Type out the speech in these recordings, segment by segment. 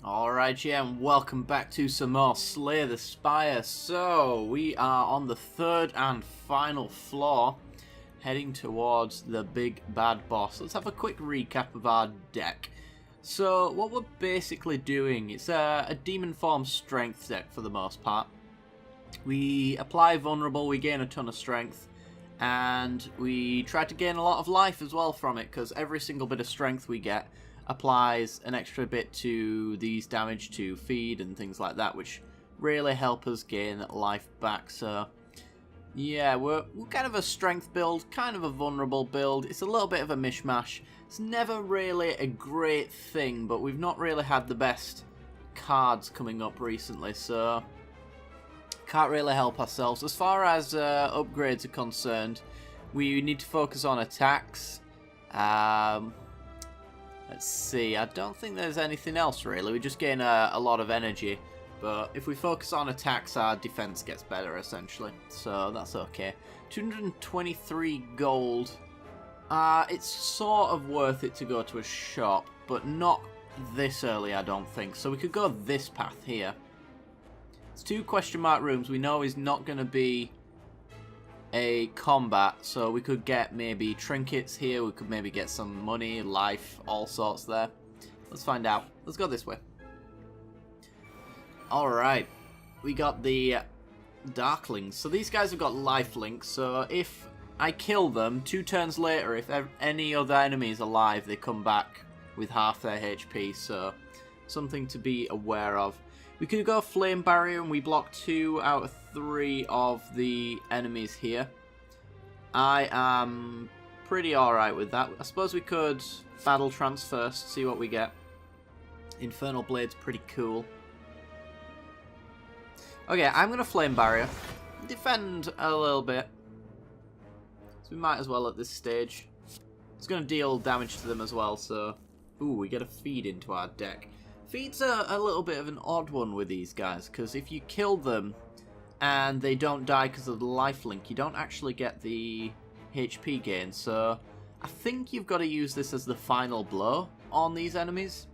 Alright, yeah, and welcome back to some more Slay the Spire. So, we are on the third and final floor, heading towards the big bad boss. Let's have a quick recap of our deck. So, what we're basically doing, it's a demon form strength deck for the most part. We apply vulnerable, we gain a ton of strength, and we try to gain a lot of life as well from it, because every single bit of strength we get applies an extra bit to these damage to feed and things like that, which really help us gain life back. So yeah, we're kind of a strength build, kind of a vulnerable build. It's a little bit of a mishmash. It's never really a great thing, but we've not really had the best cards coming up recently, so can't really help ourselves. As far as upgrades are concerned, we need to focus on attacks. Let's see, I don't think there's anything else really. We just gain a lot of energy. But if we focus on attacks, our defense gets better essentially. So that's okay. 223 gold. It's sort of worth it to go to a shop, but not this early, I don't think. So we could go this path here. It's 2 question mark rooms. We know is not going to be a combat, so we could get maybe trinkets here, we could maybe get some money, life, all sorts there. Let's find out. Let's go this way. Alright, we got the Darklings. So these guys have got life links, so if I kill them, 2 turns later, if any other enemy is alive, they come back with half their HP, so something to be aware of. We could go Flame Barrier and we block 2 out of 3 of the enemies here. I am pretty alright with that. I suppose we could Battle Trance first, see what we get. Infernal Blade's pretty cool. Okay, I'm going to Flame Barrier. Defend a little bit. So we might as well at this stage. It's going to deal damage to them as well, so... Ooh, we get a feed into our deck. Feed's a little bit of an odd one with these guys, because if you kill them and they don't die because of the lifelink, you don't actually get the HP gain, so I think you've got to use this as the final blow on these enemies.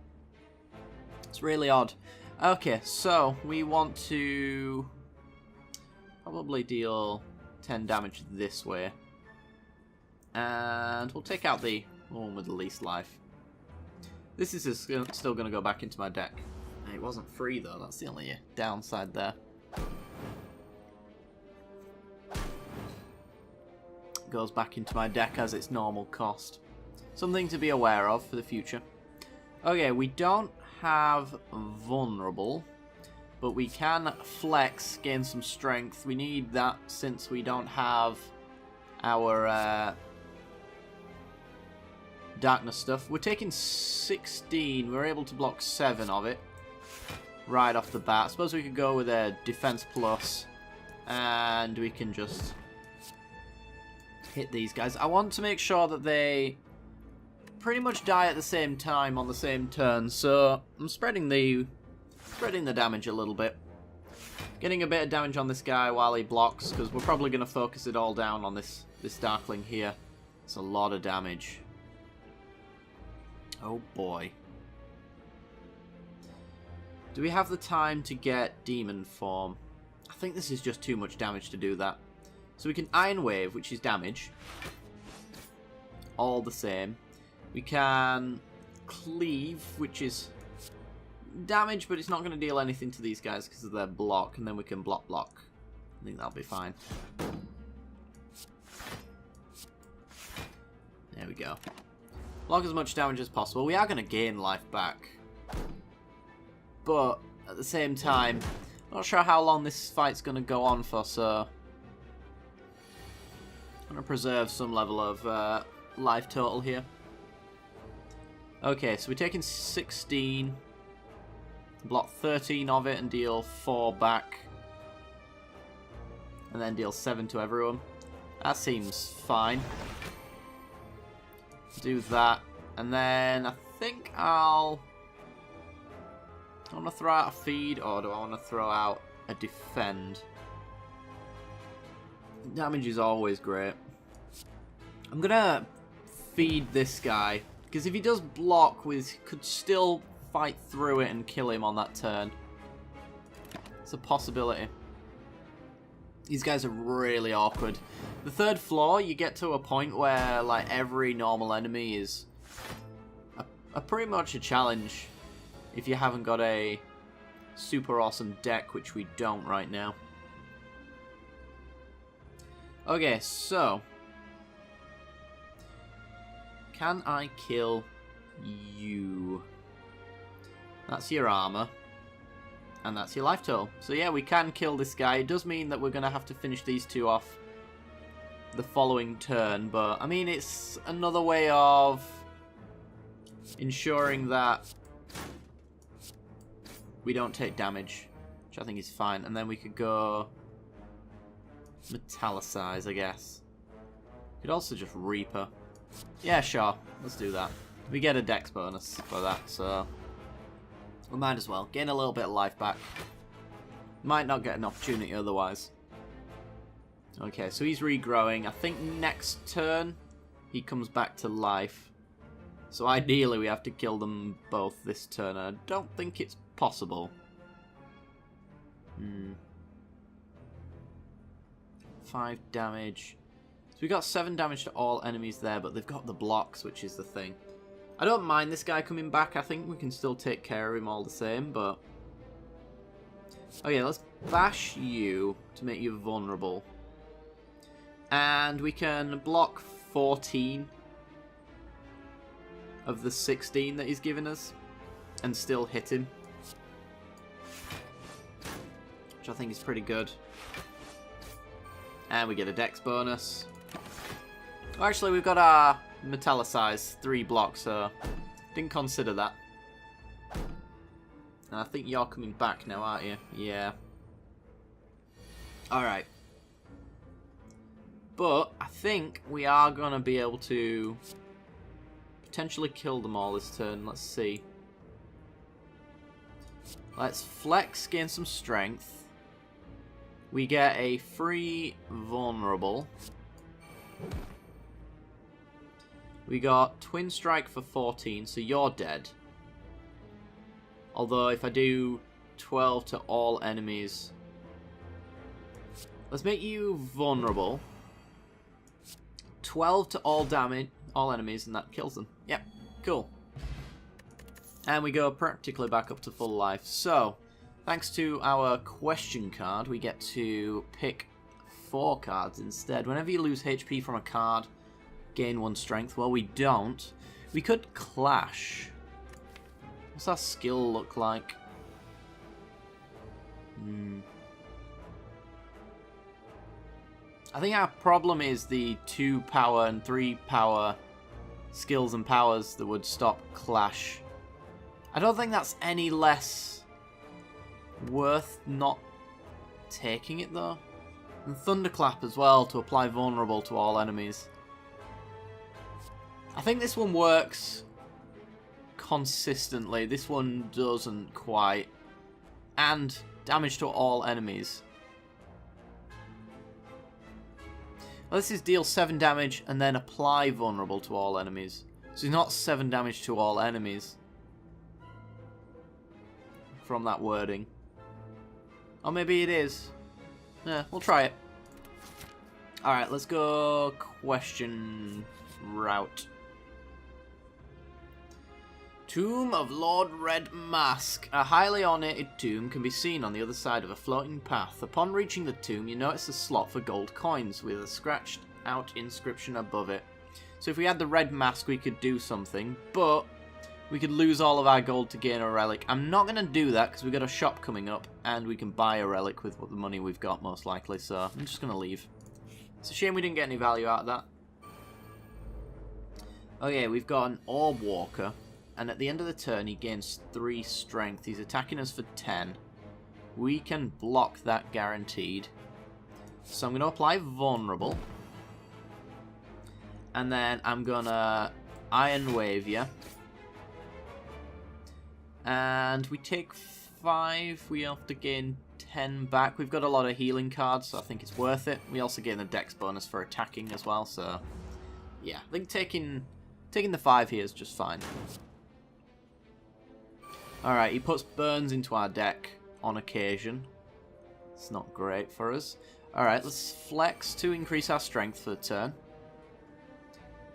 It's really odd. Okay, so we want to probably deal 10 damage this way, and we'll take out the one with the least life. This is still going to go back into my deck. It wasn't free though, that's the only downside there. Goes back into my deck as its normal cost. Something to be aware of for the future. Okay, we don't have vulnerable, but we can flex, gain some strength. We need that since we don't have our darkness stuff. We're taking 16. We're able to block 7 of it right off the bat. I suppose we could go with a defense plus and we can just hit these guys. I want to make sure that they pretty much die at the same time on the same turn, so I'm spreading the damage a little bit. Getting a bit of damage on this guy while he blocks, because we're probably going to focus it all down on this Darkling here. It's a lot of damage. Oh boy. Do we have the time to get demon form? I think this is just too much damage to do that. So we can Iron Wave, which is damage. All the same. We can Cleave, which is damage, but it's not going to deal anything to these guys because of their block. And then we can block. I think that'll be fine. There we go. Block as much damage as possible. We are going to gain life back. But at the same time, not sure how long this fight's going to go on for, so I'm going to preserve some level of life total here. Okay, so we're taking 16, block 13 of it and deal 4 back, and then deal 7 to everyone. That seems fine. Do that, and then I think I want to throw out a feed, or do I want to throw out a defend? Damage is always great. I'm gonna feed this guy, because if he does block with, could still fight through it and kill him on that turn. It's a possibility. These guys are really awkward. The third floor, you get to a point where like every normal enemy is a pretty much a challenge if you haven't got a super awesome deck, which we don't right now. Okay, so can I kill you? That's your armor. And that's your life total. So yeah, we can kill this guy. It does mean that we're going to have to finish these two off the following turn. But, I mean, it's another way of ensuring that we don't take damage, which I think is fine. And then we could go metallicize, I guess. Could also just Reaper. Yeah, sure. Let's do that. We get a dex bonus for that, so we might as well. Gain a little bit of life back. Might not get an opportunity otherwise. Okay, so he's regrowing. I think next turn he comes back to life. So ideally we have to kill them both this turn. I don't think it's possible. 5 damage. So we got 7 damage to all enemies there, but they've got the blocks, which is the thing. I don't mind this guy coming back. I think we can still take care of him all the same, but... Okay, let's bash you to make you vulnerable. And we can block 14 of the 16 that he's given us and still hit him. Which I think is pretty good. And we get a dex bonus. Oh, actually, we've got our metallicize 3 blocks, so didn't consider that. And I think you're coming back now, aren't you? Yeah. Alright. But I think we are going to be able to potentially kill them all this turn. Let's see. Let's flex, gain some strength. We get a free vulnerable. We got Twin Strike for 14, so you're dead. Although if I do 12 to all enemies... Let's make you vulnerable. 12 to all damage, all enemies, and that kills them. Yep, cool. And we go practically back up to full life. So, thanks to our question card, we get to pick 4 cards instead. Whenever you lose HP from a card, gain 1 strength. Well, we don't. We could clash. What's our skill look like? I think our problem is the 2 power and 3 power skills and powers that would stop clash. I don't think that's any less worth not taking it though. And Thunderclap as well to apply vulnerable to all enemies. I think this one works consistently. This one doesn't quite. And damage to all enemies. Well, this is deal 7 damage and then apply vulnerable to all enemies. So it's not 7 damage to all enemies. From that wording. Or maybe it is. Yeah, we'll try it. Alright, let's go question route. Tomb of Lord Red Mask. A highly ornated tomb can be seen on the other side of a floating path. Upon reaching the tomb, you notice a slot for gold coins with a scratched out inscription above it. So if we had the red mask, we could do something, but we could lose all of our gold to gain a relic. I'm not going to do that because we've got a shop coming up and we can buy a relic with what the money we've got most likely, so I'm just going to leave. It's a shame we didn't get any value out of that. Okay, we've got an Orb Walker. And at the end of the turn, he gains 3 strength. He's attacking us for 10. We can block that guaranteed. So I'm going to apply vulnerable. And then I'm going to Iron Wave you. And we take 5. We have to gain 10 back. We've got a lot of healing cards, so I think it's worth it. We also gain a dex bonus for attacking as well, so yeah. I think taking the 5 here is just fine. Alright, he puts burns into our deck on occasion. It's not great for us. Alright, let's flex to increase our strength for the turn.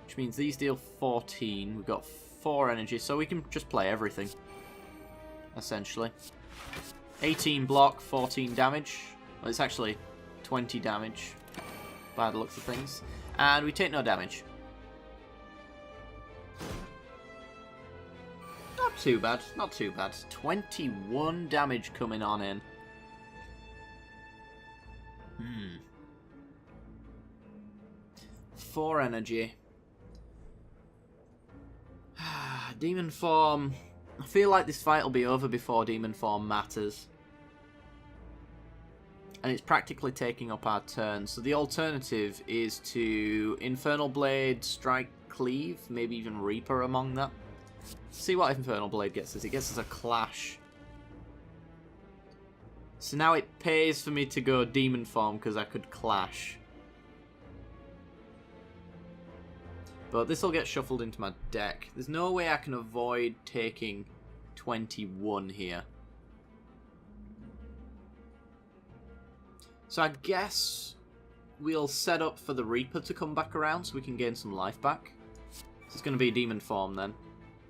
Which means these deal 14. We've got 4 energy, so we can just play everything. Essentially. 18 block, 14 damage. Well, it's actually 20 damage by the looks of things. And we take no damage. Not too bad, not too bad. 21 damage coming on in. 4 energy. Demon form. I feel like this fight will be over before demon form matters. And it's practically taking up our turn. So the alternative is to Infernal Blade, Strike, Cleave, maybe even Reaper among that. See what Infernal Blade gets us. It gets us a Clash. So now it pays for me to go demon form because I could Clash. But this will get shuffled into my deck. There's no way I can avoid taking 21 here. So I guess we'll set up for the Reaper to come back around so we can gain some life back. So it's going to be demon form then.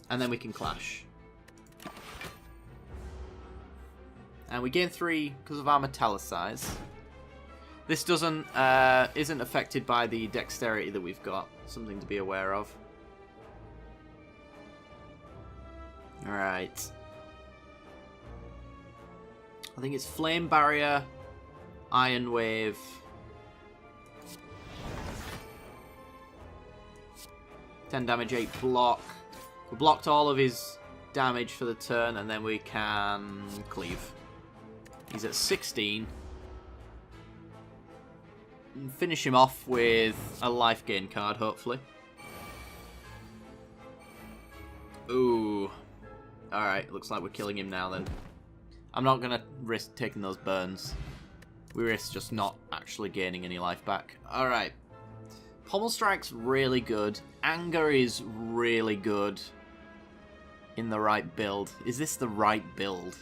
And then we can Clash. And we gain 3 because of our Metallicize. This isn't affected by the dexterity that we've got. Something to be aware of. Alright. I think it's Flame Barrier, Iron Wave. (10 damage, 8 block. We blocked all of his damage for the turn, and then we can Cleave. He's at 16. And finish him off with a life gain card, hopefully. Ooh. Alright, looks like we're killing him now then. I'm not going to risk taking those burns. We risk just not actually gaining any life back. Alright. Pommel Strike's really good. Anger is really good. In the right build. Is this the right build?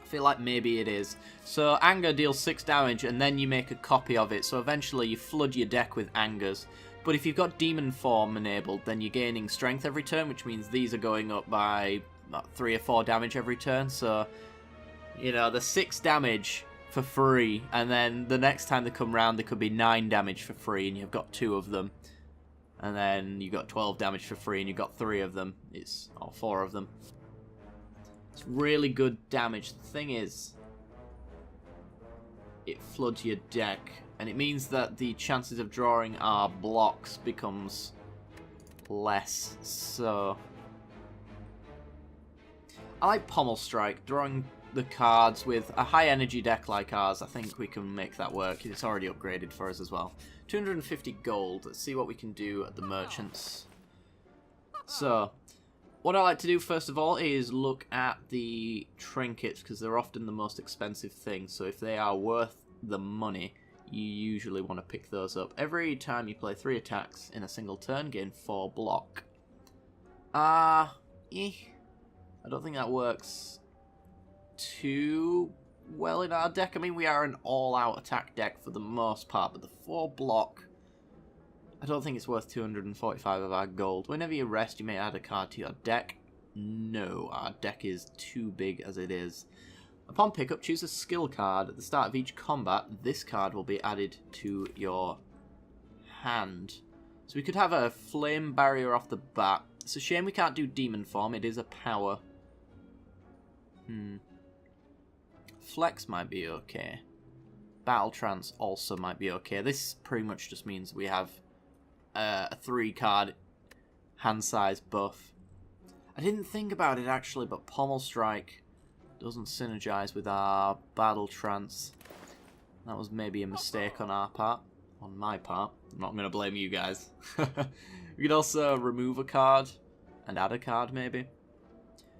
I feel like maybe it is. So Anger deals 6 damage and then you make a copy of it. So eventually you flood your deck with Angers. But if you've got Demon Form enabled, then you're gaining Strength every turn, which means these are going up by 3 or 4 damage every turn. So, you know, the 6 damage for free, and then the next time they come round, they could be 9 damage for free, and you've got 2 of them. And then you've got 12 damage for free, and you've got 3 of them. Or 4 of them. It's really good damage. The thing is, it floods your deck, and it means that the chances of drawing our blocks becomes less. So I like Pommel Strike. Drawing the cards with a high energy deck like ours, I think we can make that work. It's already upgraded for us as well. 250 gold. Let's see what we can do at the merchants. So what I like to do first of all is look at the trinkets, because they're often the most expensive thing. So if they are worth the money, you usually want to pick those up. Every time you play 3 attacks in a single turn, gain 4 block. I don't think that works too well in our deck. I mean, we are an all-out attack deck for the most part, but the 4 block, I don't think it's worth 245 of our gold. Whenever you rest, you may add a card to your deck. No, our deck is too big as it is. Upon pickup, choose a skill card. At the start of each combat, this card will be added to your hand. So we could have a Flame Barrier off the bat. It's a shame we can't do Demon Form. It is a power. Flex might be okay. Battle Trance also might be okay. This pretty much just means we have a 3-card hand size buff. I didn't think about it actually, but Pommel Strike doesn't synergize with our Battle Trance. That was maybe a mistake on our part. On my part. I'm not going to blame you guys. We could also remove a card and add a card maybe.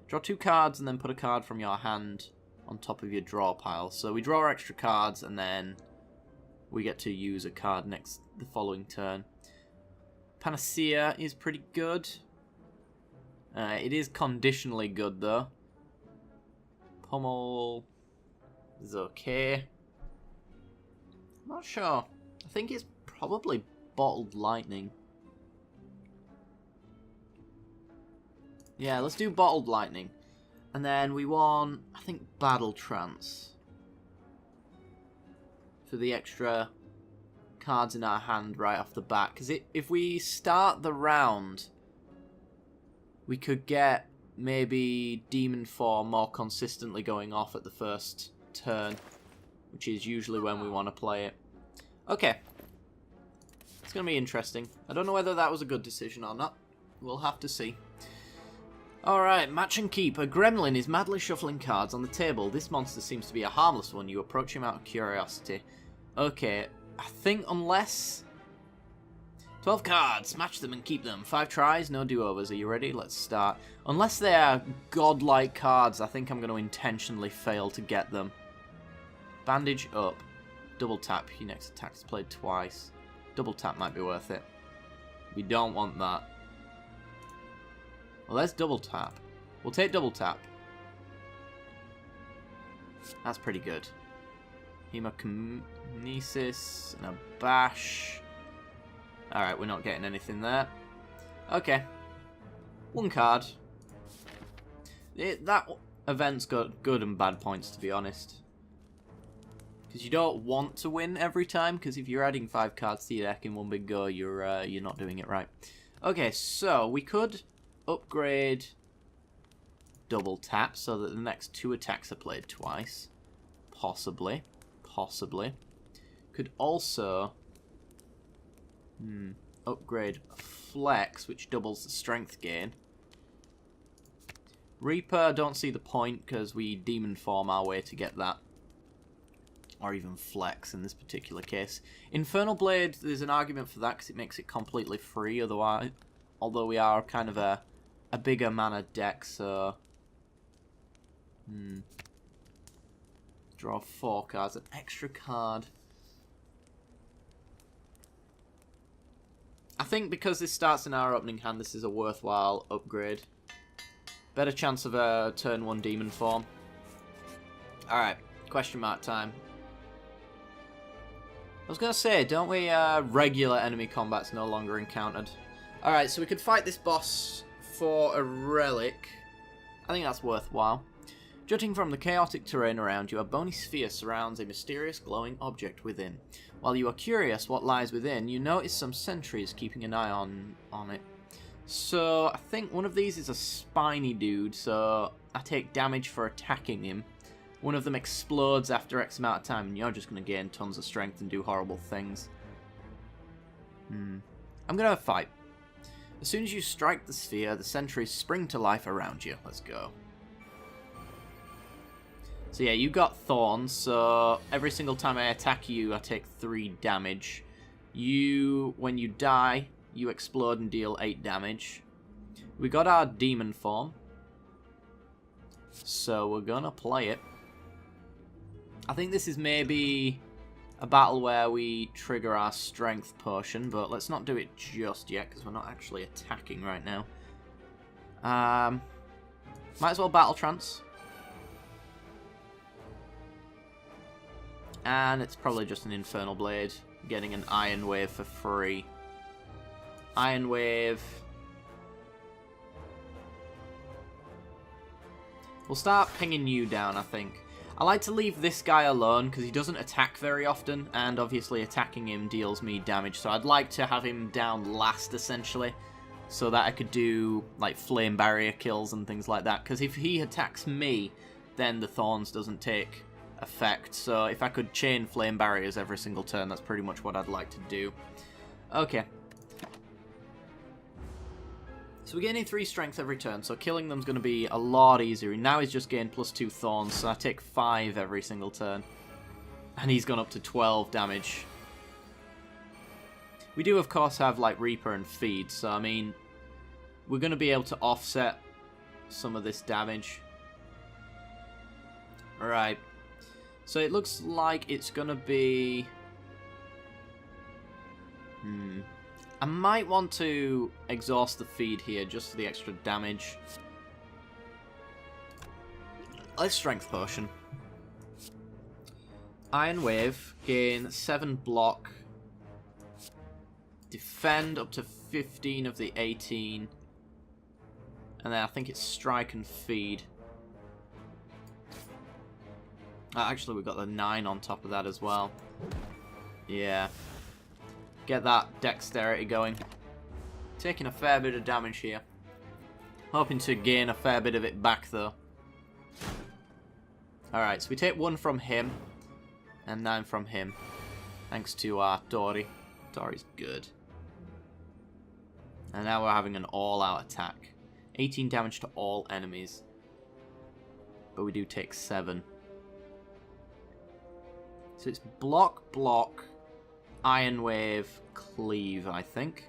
Draw 2 cards and then put a card from your hand on top of your draw pile. So we draw our extra cards and then we get to use a card the following turn. Panacea is pretty good. It is conditionally good, though. Pummel is okay. I'm not sure. I think it's probably Bottled Lightning. Yeah, let's do Bottled Lightning. And then we want, I think, Battle Trance. For the extra cards in our hand right off the bat. Because if we start the round, we could get maybe Demon Form more consistently going off at the first turn. Which is usually when we want to play it. Okay. It's going to be interesting. I don't know whether that was a good decision or not. We'll have to see. Alright, Match and Keep. A gremlin is madly shuffling cards on the table. This monster seems to be a harmless one. You approach him out of curiosity. Okay, I think unless... 12 cards. Match them and keep them. 5 tries, no do-overs. Are you ready? Let's start. Unless they are godlike cards, I think I'm going to intentionally fail to get them. Bandage up. Double tap. Your next attack is played twice. Double tap might be worth it. We don't want that. Well, let's double tap. We'll take double tap. That's pretty good. Hemokinesis and a bash. Alright, we're not getting anything there. Okay. 1 card. That event's got good and bad points, to be honest. Because you don't want to win every time, because if you're adding 5 cards to your deck in one big go, you're not doing it right. Okay, so we could upgrade double tap so that the next 2 attacks are played twice. Possibly. Possibly. Could also upgrade flex, which doubles the strength gain. Reaper, don't see the point because we demon form our way to get that. Or even flex in this particular case. Infernal Blade, there's an argument for that because it makes it completely free. Otherwise, although we are kind of a bigger mana deck, so draw 4 cards, an extra card. I think because this starts in our opening hand, this is a worthwhile upgrade. Better chance of a turn 1 demon form. Alright, question mark time. I was going to say, don't we regular enemy combat's no longer encountered. Alright, so we could fight this boss for a relic. I think that's worthwhile. Judging from the chaotic terrain around you, a bony sphere surrounds a mysterious glowing object within. While you are curious what lies within, you notice some sentries keeping an eye on it. So, I think one of these is a spiny dude, so I take damage for attacking him. One of them explodes after X amount of time, and you're just going to gain tons of strength and do horrible things. I'm going to fight. As soon as you strike the sphere, the sentries spring to life around you. Let's go. So yeah, you got thorns, so every single time I attack you, I take 3 damage. When you die, you explode and deal 8 damage. We got our demon form, so we're gonna play it. I think this is maybe a battle where we trigger our strength potion, but let's not do it just yet, because we're not actually attacking right now. Might as well battle trance. And it's probably just an Infernal Blade, getting an Iron Wave for free. Iron Wave. We'll start pinging you down, I think. I like to leave this guy alone because he doesn't attack very often, and obviously attacking him deals me damage, so I'd like to have him down last, essentially, so that I could do like flame barrier kills and things like that, because if he attacks me, then the thorns doesn't take effect, so if I could chain flame barriers every single turn, that's pretty much what I'd like to do. Okay. So we're gaining 3 strength every turn, so killing them's going to be a lot easier. Now he's just gained +2 thorns, so I take 5 every single turn. And he's gone up to 12 damage. We do, of course, have, like, Reaper and Feed, so, I mean, we're going to be able to offset some of this damage. Alright. So it looks like it's going to be... I might want to exhaust the feed here just for the extra damage. Let's strength potion. Iron Wave, gain 7 block. Defend up to 15 of the 18. And then I think it's strike and feed. Actually, we've got the 9 on top of that as well. Yeah. Get that dexterity going. Taking a fair bit of damage here. Hoping to gain a fair bit of it back, though. Alright, so we take 1 from him. And 9 from him. Thanks to Dory. Dory's good. And now we're having an all-out attack. 18 damage to all enemies. But we do take 7. So it's block, block, Iron Wave, cleave, I think.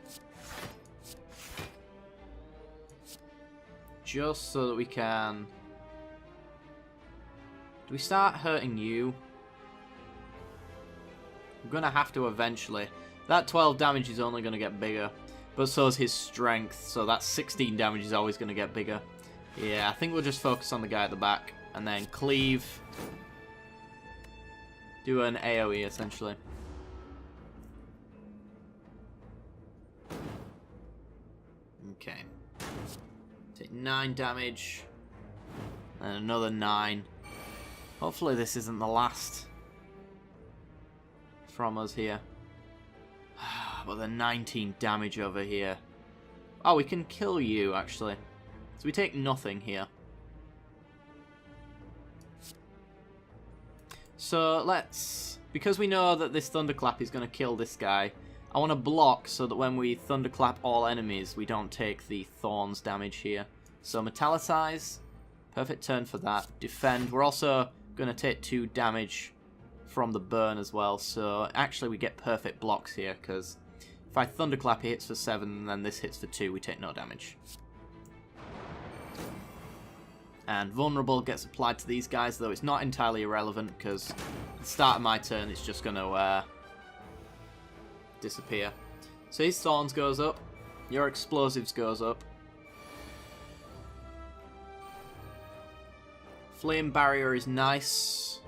Just so that we can... Do we start hurting you? We're going to have to eventually. That 12 damage is only going to get bigger. But so is his strength, so that 16 damage is always going to get bigger. Yeah, I think we'll just focus on the guy at the back. And then cleave. Do an AoE, essentially. Okay. Take 9 damage. And another 9. Hopefully this isn't the last from us here. But the 19 damage over here. Oh, we can kill you, actually. So we take nothing here. So let's... Because we know that this Thunderclap is going to kill this guy, I want to block so that when we Thunderclap all enemies, we don't take the Thorns damage here. So Metallicize. Perfect turn for that. Defend. We're also going to take 2 damage from the burn as well. So actually we get perfect blocks here, because if I Thunderclap, he hits for 7, and then this hits for 2, we take no damage. And Vulnerable gets applied to these guys, though it's not entirely irrelevant, because at the start of my turn, it's just going to disappear. So his Thorns goes up, your Explosives goes up. Flame Barrier is nice.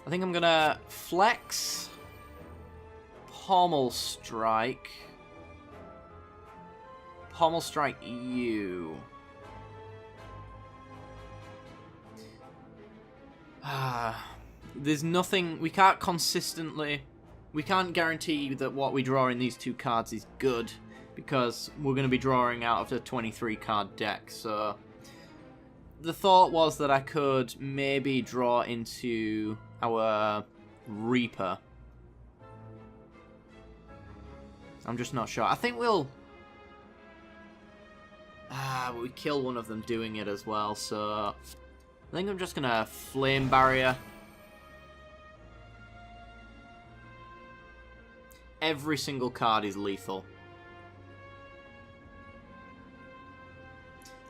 I think I'm going to Flex, Pommel Strike, Pommel Strike you. There's nothing, we can't consistently, we can't guarantee that what we draw in these 2 cards is good, because we're going to be drawing out of the 23 card deck, so the thought was that I could maybe draw into our Reaper. I'm just not sure. I think we'll... we kill one of them doing it as well, so... I think I'm just going to Flame Barrier. Every single card is lethal.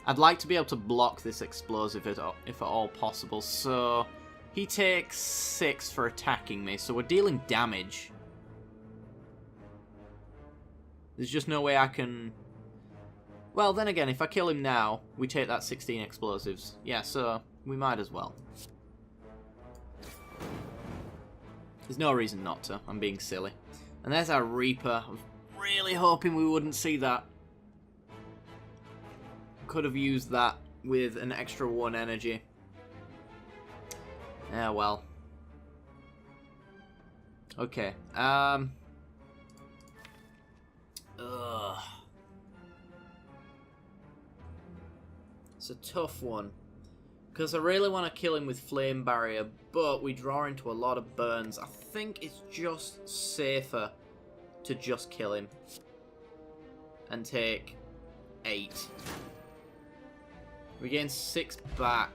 I'd like to be able to block this explosive if at all possible. So he takes 6 for attacking me, so we're dealing damage. There's just no way I can... Well, then again, if I kill him now, we take that 16 explosives. Yeah, so we might as well. There's no reason not to. I'm being silly. And there's our Reaper. I was really hoping we wouldn't see that. Could have used that with an extra 1 energy. Yeah, well. Okay. Ugh. It's a tough one. Because I really want to kill him with Flame Barrier, but we draw into a lot of burns. I think it's just safer to just kill him. And take 8. We gain 6 back.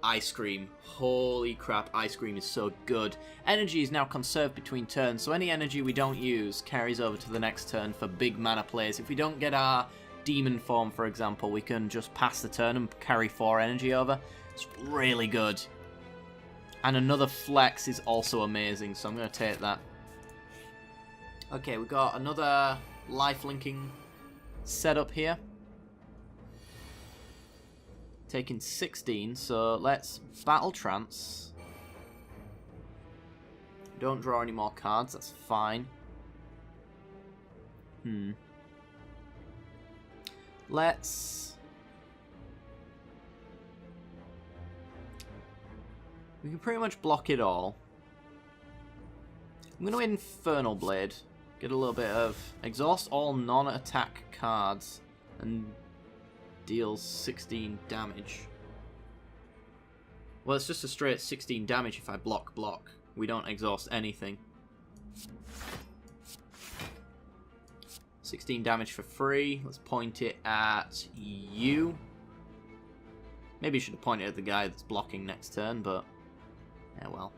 Ice Cream. Holy crap, Ice Cream is so good. Energy is now conserved between turns, so any energy we don't use carries over to the next turn for big mana plays. If we don't get our Demon form, for example, we can just pass the turn and carry 4 energy over. It's really good. And another Flex is also amazing, so I'm going to take that. Okay, we've got another life linking setup here. Taking 16, so let's battle trance. Don't draw any more cards, that's fine. Let's... We can pretty much block it all. I'm going to Infernal Blade. Get a little bit of... Exhaust all non-attack cards. And deals 16 damage. Well, it's just a straight 16 damage if I block. We don't exhaust anything. 16 damage for free. Let's point it at you. Maybe you should have pointed at the guy that's blocking next turn, but... yeah, well.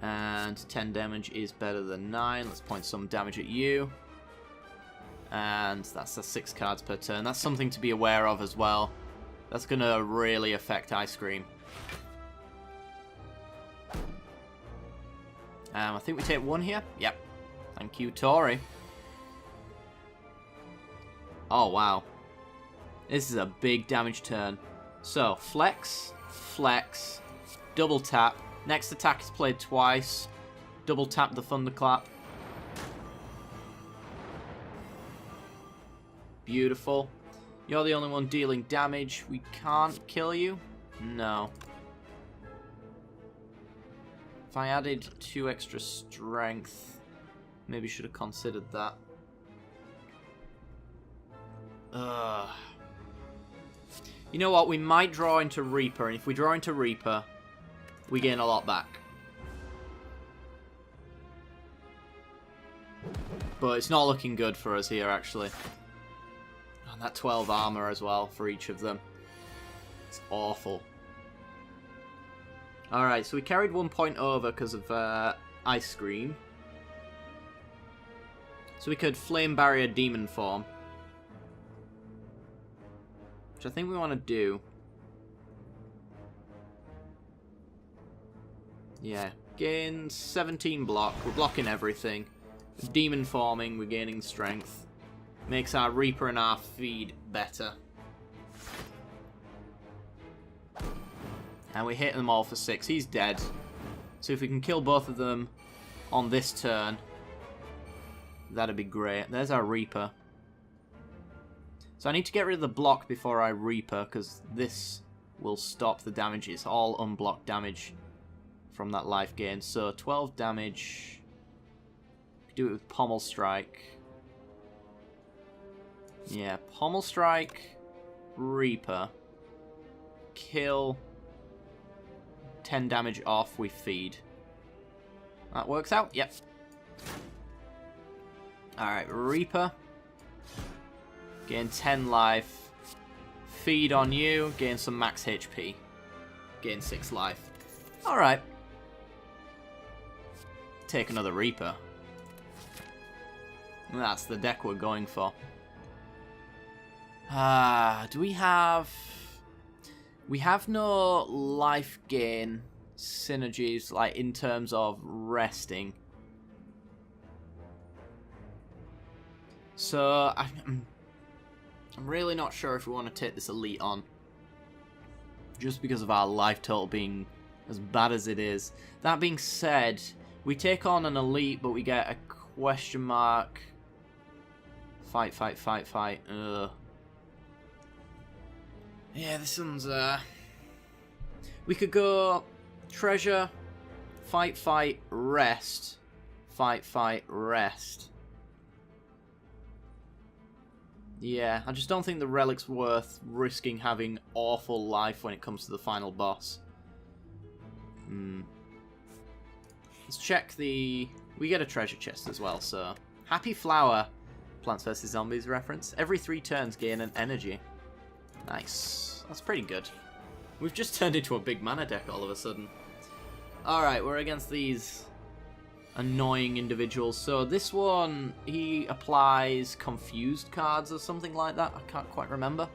And 10 damage is better than 9. Let's point some damage at you. And that's the 6 cards per turn. That's something to be aware of as well. That's going to really affect Ice Cream. I think we take 1 here. Yep. Thank you, Tori. Oh, wow. This is a big damage turn. So, flex, flex, double tap. Next attack is played twice. Double tap the Thunderclap. Beautiful. You're the only one dealing damage. We can't kill you? No. If I added 2 extra strength, maybe should have considered that. You know what? We might draw into Reaper, and if we draw into Reaper, we gain a lot back. But it's not looking good for us here, actually. And that 12 armor as well for each of them. It's awful. Alright, so we carried 1 point over because of Ice Scream. So we could Flame Barrier Demon Form. Which I think we want to do. Yeah, gain 17 block. We're blocking everything. Demon forming, we're gaining strength. Makes our Reaper and our feed better. And we hit them all for 6. He's dead. So if we can kill both of them on this turn, that'd be great. There's our Reaper. So I need to get rid of the block before I Reaper, because this will stop the damage. It's all unblocked damage from that life gain. So 12 damage. Do it with Pommel Strike. Yeah, Pommel Strike, Reaper. Kill. 10 damage off, we feed. That works out? Yep. Alright, Reaper. Gain 10 life. Feed on you. Gain some max HP. Gain 6 life. Alright. Take another Reaper. That's the deck we're going for. Do we have... We have no life gain synergies, like, in terms of resting. So, I'm really not sure if we want to take this elite on. Just because of our life total being as bad as it is. That being said, we take on an elite, but we get a question mark. Fight. Ugh. Yeah, this one's, we could go treasure, fight, rest. Fight, rest. Yeah, I just don't think the relic's worth risking having awful life when it comes to the final boss. Let's check the... We get a treasure chest as well, so... Happy Flower, Plants vs. Zombies reference. Every 3 turns gain an energy. Nice. That's pretty good. We've just turned into a big mana deck all of a sudden. Alright, we're against these annoying individuals. So this one, he applies confused cards or something like that. I can't quite remember.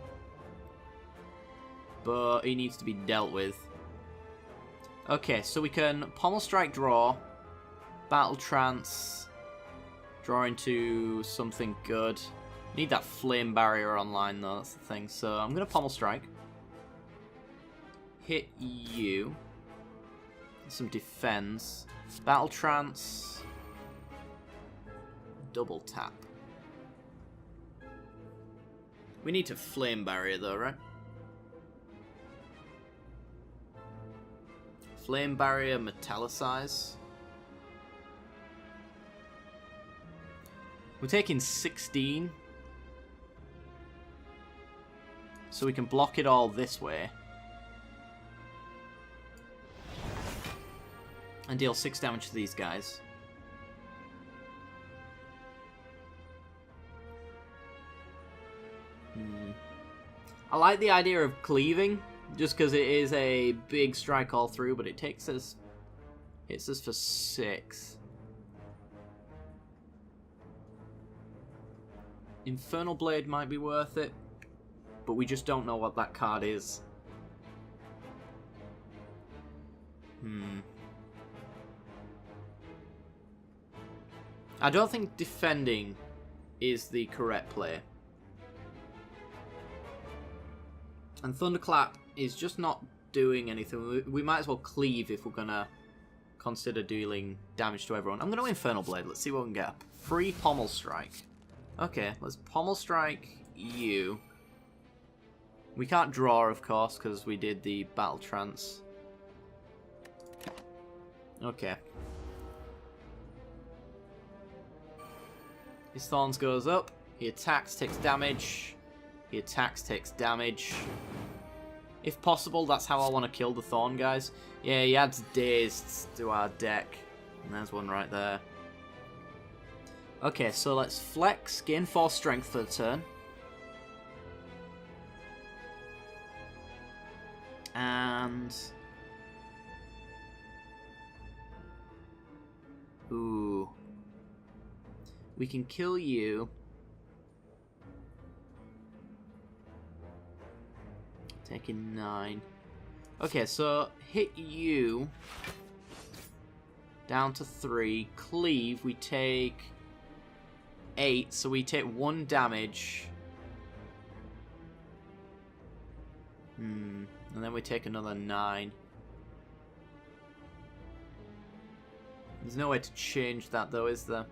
But he needs to be dealt with. Okay, so we can Pommel Strike draw, Battle Trance, Draw into something good. Need that flame barrier online though, that's the thing. So I'm going to Pommel Strike. Hit you. Some defense. Battle Trance. Double tap. We need to flame barrier though, right? Flame barrier, metallicize. We're taking 16. So we can block it all this way. And deal 6 damage to these guys. I like the idea of cleaving, just because it is a big strike all through, but it hits us for 6. Infernal Blade might be worth it, but we just don't know what that card is. I don't think defending is the correct play. And Thunderclap is just not doing anything. We might as well cleave if we're going to consider dealing damage to everyone. I'm going to Infernal Blade. Let's see what we can get. Free Pommel Strike. Okay, let's Pommel Strike you. We can't draw, of course, because we did the Battle Trance. Okay. His Thorns goes up. He attacks, takes damage. He attacks, takes damage. If possible, that's how I want to kill the Thorn guys. Yeah, he adds Dazed to our deck. And there's one right there. Okay, so let's flex, gain 4 strength for the turn. And... ooh. We can kill you. Taking 9. Okay, so hit you. Down to 3. Cleave, we take 8, so we take 1 damage. And then we take another 9. There's no way to change that though, is there?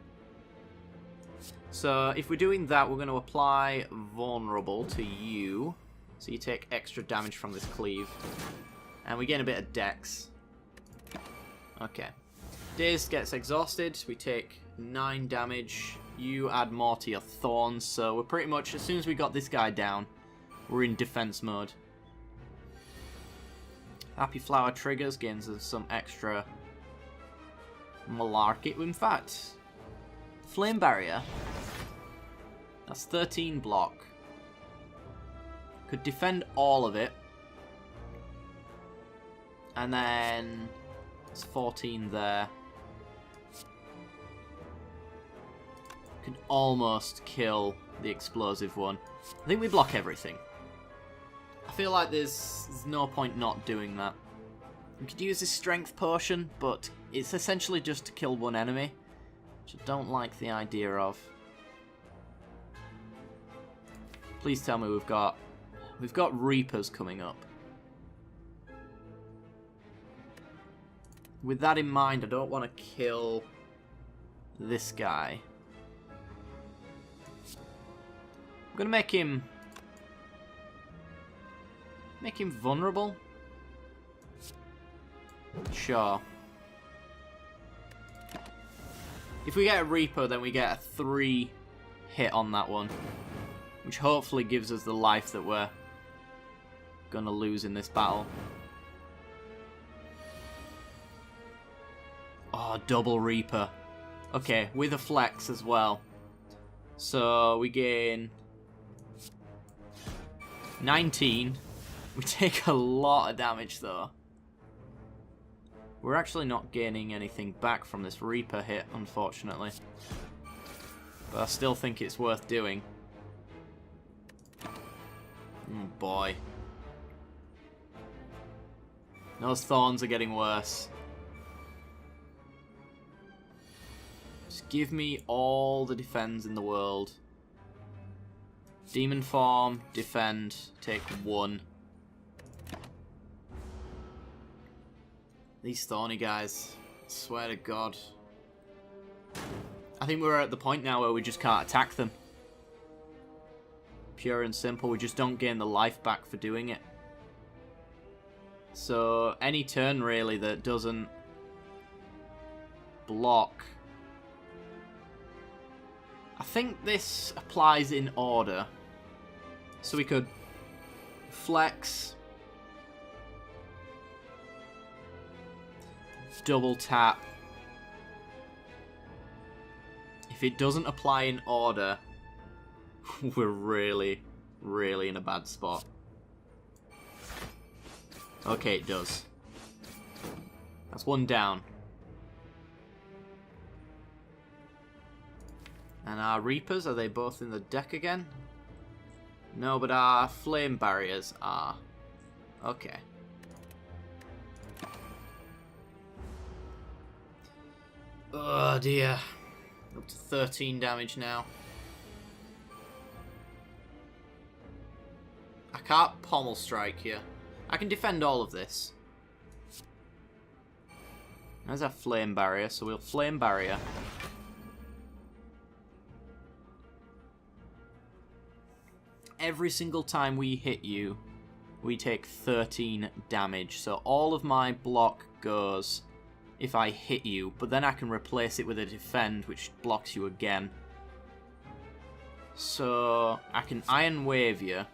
So if we're doing that, we're going to apply Vulnerable to you. So you take extra damage from this cleave. And we gain a bit of dex. Okay. Dazed gets exhausted. We take 9 damage. You add more to your Thorns. So we're pretty much, as soon as we got this guy down, we're in defense mode. Happy Flower triggers, gains us some extra malarkey. In fact, Flame Barrier. That's 13 block. Could defend all of it. And then it's 14 there. Could almost kill the explosive one. I think we block everything. I feel like there's no point not doing that. We could use this strength potion, but it's essentially just to kill one enemy, which I don't like the idea of. Please tell me we've got Reapers coming up. With that in mind, I don't want to kill this guy. I'm gonna make him vulnerable. Sure. If we get a Reaper, then we get a 3 hit on that one, which hopefully gives us the life that we're gonna lose in this battle. Oh, double Reaper. Okay, with a flex as well. So we gain 19. We take a lot of damage though. We're actually not gaining anything back from this Reaper hit, unfortunately. But I still think it's worth doing. Oh boy. Those Thorns are getting worse. Just Give me all the defends in the world. Demon form, defend, take 1. These thorny guys, I swear to God. I think we're at the point now where we just can't attack them. Pure and simple, we just don't gain the life back for doing it. So, any turn really that doesn't block. I think this applies in order. So we could flex, double tap. If it doesn't apply in order, we're really, really in a bad spot. Okay, it does. That's 1 down. And our Reapers, are they both in the deck again? No, but our Flame Barriers are. Okay. Oh dear. Up to 13 damage now. I can't pommel strike here. I can defend all of this. There's our Flame Barrier, so we'll Flame Barrier. Every single time we hit you, we take 13 damage. So all of my block goes if I hit you, but then I can replace it with a defend, which blocks you again. So I can Iron Wave you.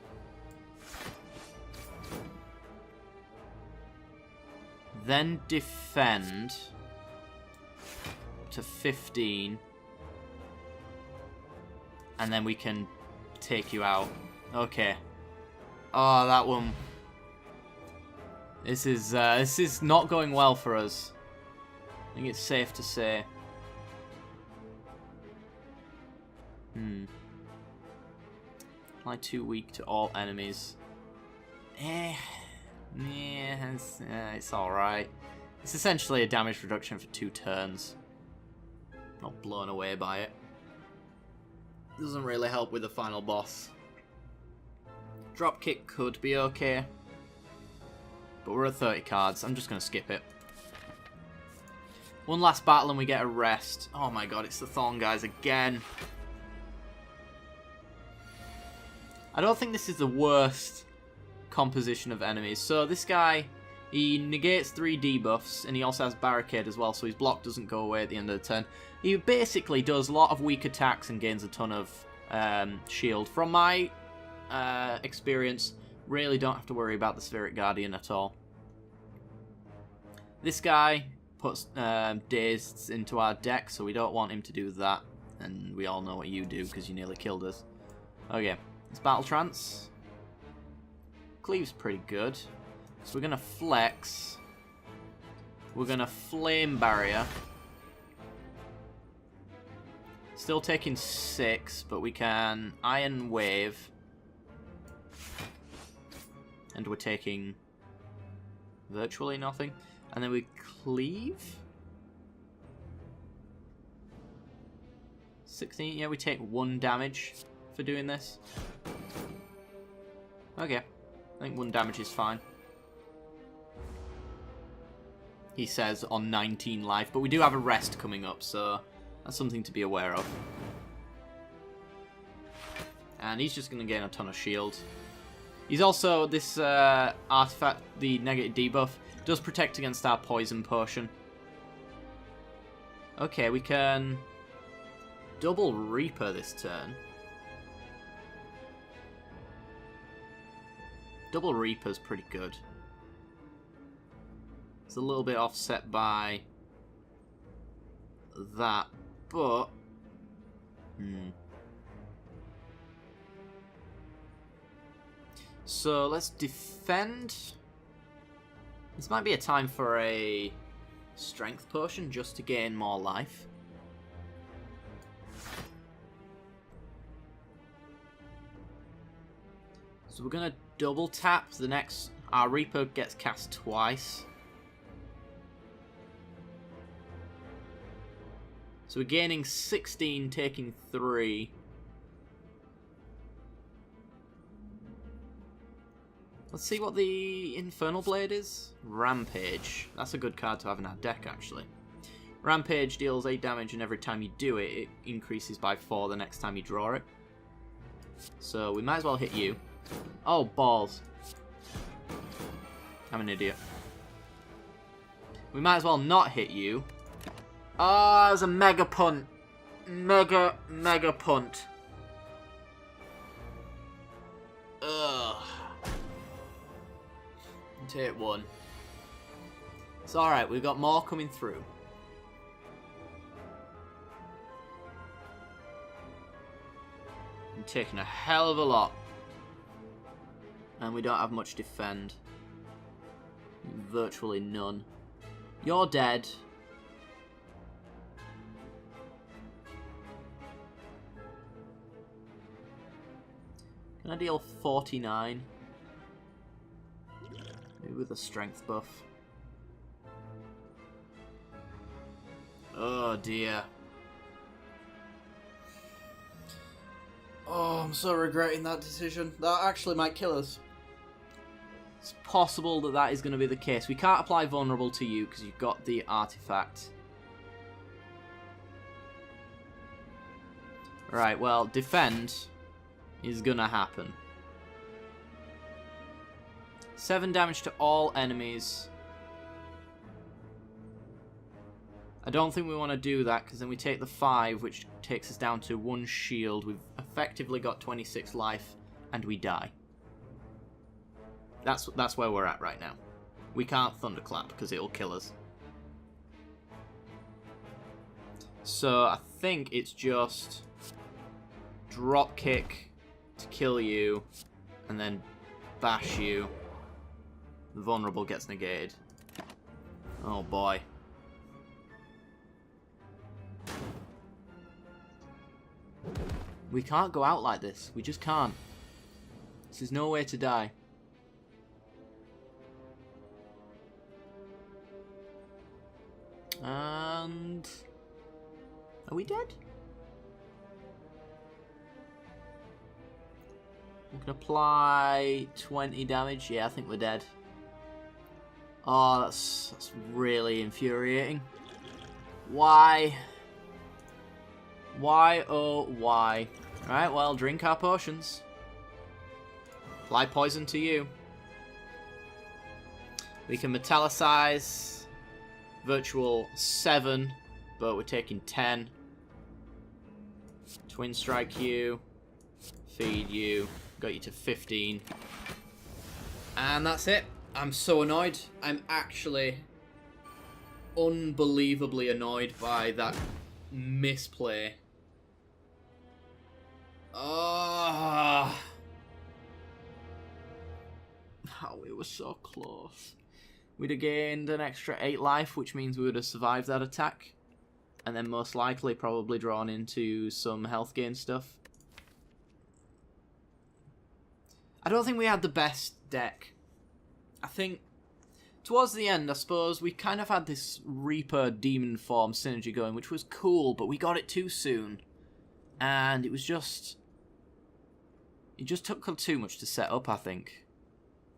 Then defend to 15. And then we can take you out. Okay. Oh, that one. This is not going well for us. I think it's safe to say. Apply 2 weak to all enemies. It's alright. It's essentially a damage reduction for 2 turns. Not blown away by it. Doesn't really help with the final boss. Dropkick could be okay. But we're at 30 cards. I'm just going to skip it. One last battle and we get a rest. Oh my god, it's the Thorn guys again. I don't think this is the worst composition of enemies. So this guy, he negates 3 debuffs and he also has Barricade as well, so his block doesn't go away at the end of the turn. He basically does a lot of weak attacks and gains a ton of shield. From my experience, really don't have to worry about the Spirit Guardian at all. This guy puts Dazed into our deck, so we don't want him to do that. And we all know what you do because you nearly killed us. Okay, it's Battle Trance. Cleave's pretty good. So we're going to flex. We're going to Flame Barrier. Still taking 6, but we can Iron Wave. And we're taking virtually nothing. And then we cleave. 16, yeah, we take 1 damage for doing this. Okay, I think 1 damage is fine. He says on 19 life, but we do have a rest coming up, so that's something to be aware of. And he's just going to gain a ton of shield. He's also, this artifact, the negative debuff, does protect against our poison potion. Okay, we can double Reaper this turn. Double Reaper's pretty good. It's a little bit offset by that, but so let's defend. This might be a time for a strength potion just to gain more life. So we're gonna double tap the next. Our Reaper gets cast twice. So So we're gaining 16, taking 3. Let's see what the Infernal Blade is. Rampage. That's a good card to have in our deck, actually. Rampage deals 8 damage, and every time you do it, it increases by 4 the next time you draw it. So we might as well hit you. Oh, balls. I'm an idiot. We might as well not hit you. Oh, it was a mega punt. Mega punt. Ugh. Take 1. It's alright, we've got more coming through. I'm taking a hell of a lot. And we don't have much defend. Virtually none. You're dead. Can I deal 49? Maybe with a strength buff. Oh dear. Oh, I'm so regretting that decision. That actually might kill us. It's possible that that is going to be the case. We can't apply vulnerable to you because you've got the artifact. Right, well, defend is going to happen. 7 damage to all enemies. I don't think we want to do that because then we take the 5, which takes us down to 1 shield. We've effectively got 26 life and we die. That's where we're at right now. We can't Thunderclap because it'll kill us. So I think it's just drop kick to kill you and then bash you. The vulnerable gets negated. Oh boy. We can't go out like this. We just can't. This is no way to die. And... are we dead? We can apply 20 damage. Yeah, I think we're dead. Oh, that's really infuriating. Why? Why, oh, why? Alright, well, drink our potions. Apply poison to you. We can metallicize virtual 7, but we're taking 10. Twin strike you. Feed you. Got you to 15. And that's it. I'm so annoyed. I'm actually unbelievably annoyed by that misplay. Oh, we were so close. We'd have gained an extra 8 life, which means we would have survived that attack. And then most likely probably drawn into some health gain stuff. I don't think we had the best deck. I think towards the end, I suppose, we kind of had this Reaper Demon Form synergy going, which was cool, but we got it too soon. And it was just... it just took too much to set up, I think.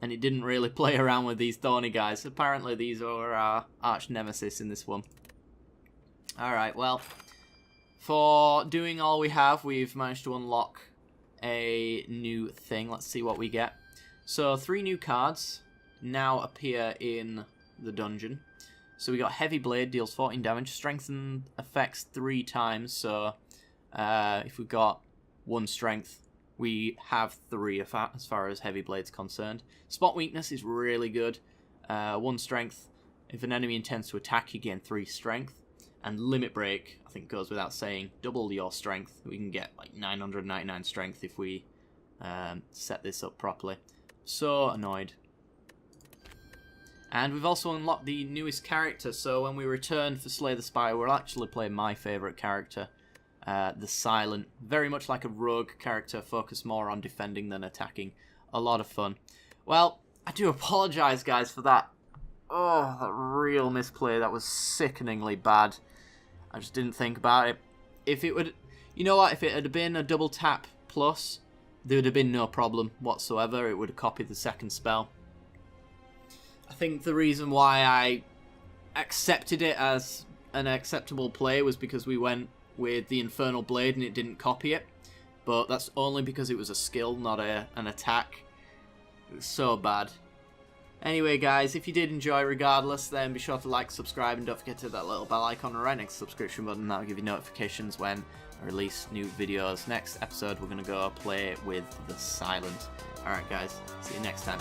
And it didn't really play around with these thorny guys. Apparently these are our arch nemesis in this one. Alright, well, for doing all we have, we've managed to unlock a new thing. Let's see what we get. So 3 new cards now appear in the dungeon. So we got Heavy Blade, deals 14 damage, strengthen effects 3 times. So if we've got 1 strength, we have 3 as far as Heavy Blade's concerned. Spot Weakness is really good. 1 strength. If an enemy intends to attack, you gain 3 strength. And Limit Break, I think goes without saying, double your strength. We can get like 999 strength if we set this up properly. So annoyed. And we've also unlocked the newest character, so when we return for Slay the Spire, we'll actually play my favourite character, the Silent. Very much like a rogue character, focused more on defending than attacking. A lot of fun. Well, I do apologise, guys, for that. Oh, that real misplay. That was sickeningly bad. I just didn't think about it. If it would, you know what, if it had been a double tap plus, there would have been no problem whatsoever. It would have copied the second spell. I think the reason why I accepted it as an acceptable play was because we went with the Infernal Blade and it didn't copy it. But that's only because it was a skill, not an attack. It was so bad. Anyway, guys, if you did enjoy regardless, then be sure to like, subscribe, and don't forget to hit that little bell icon right next to the subscription button. That'll give you notifications when I release new videos. Next episode, we're going to go play with the Silent. Alright, guys, see you next time.